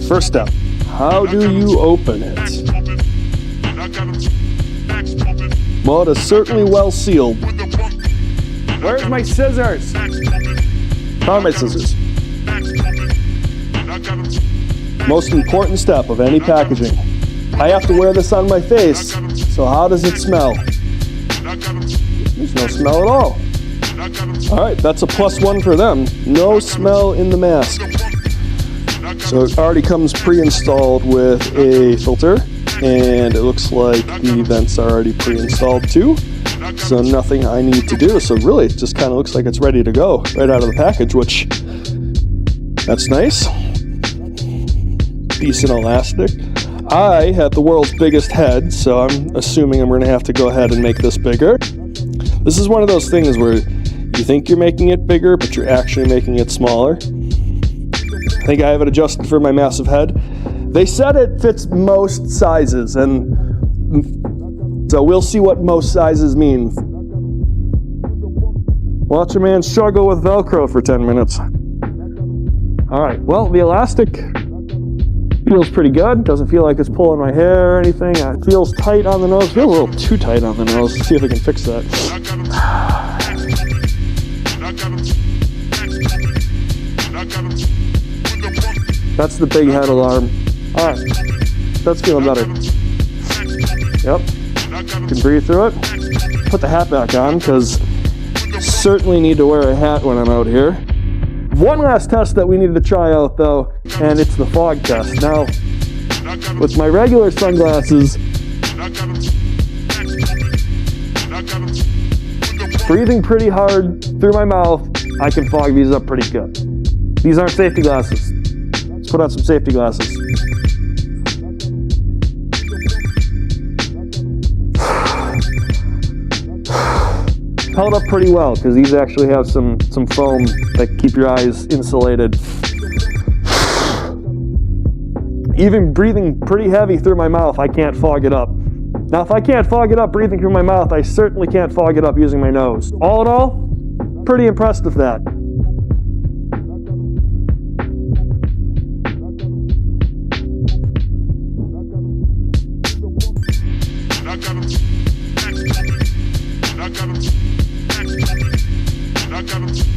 First step, how do you open it? Well, it is certainly well sealed. Where's my scissors? Found my scissors. Most important step of any packaging. I have to wear this on my face, so how does it smell? There's no smell at all. Alright, that's a +1 for them. No smell in the mask. So it already comes pre-installed with a filter, and it looks like the vents are already pre-installed too. So nothing I need to do. So really, it just kind of looks like it's ready to go right out of the package, which, that's nice. Decent elastic. I have the world's biggest head, so I'm assuming I'm going to have to go ahead and make this bigger. This is one of those things where you think you're making it bigger, but you're actually making it smaller. I think I have it adjusted for my massive head. They said it fits most sizes, and so we'll see what most sizes mean. Watch a man struggle with Velcro for 10 minutes. All right, well, the elastic feels pretty good. Doesn't feel like it's pulling my hair or anything. It feels tight on the nose. Feels a little too tight on the nose. Let's see if we can fix that. That's the big head alarm. All right, that's feeling better. Yep, can breathe through it. Put the hat back on, because certainly need to wear a hat when I'm out here. One last test that we needed to try out though, and it's the fog test. Now, with my regular sunglasses, breathing pretty hard through my mouth, I can fog these up pretty good. These aren't safety glasses. Let's put on some safety glasses. Held up pretty well, because these actually have some foam that keep your eyes insulated. Even breathing pretty heavy through my mouth, I can't fog it up. Now, if I can't fog it up breathing through my mouth, I certainly can't fog it up using my nose. All in all, pretty impressed with that. I got him.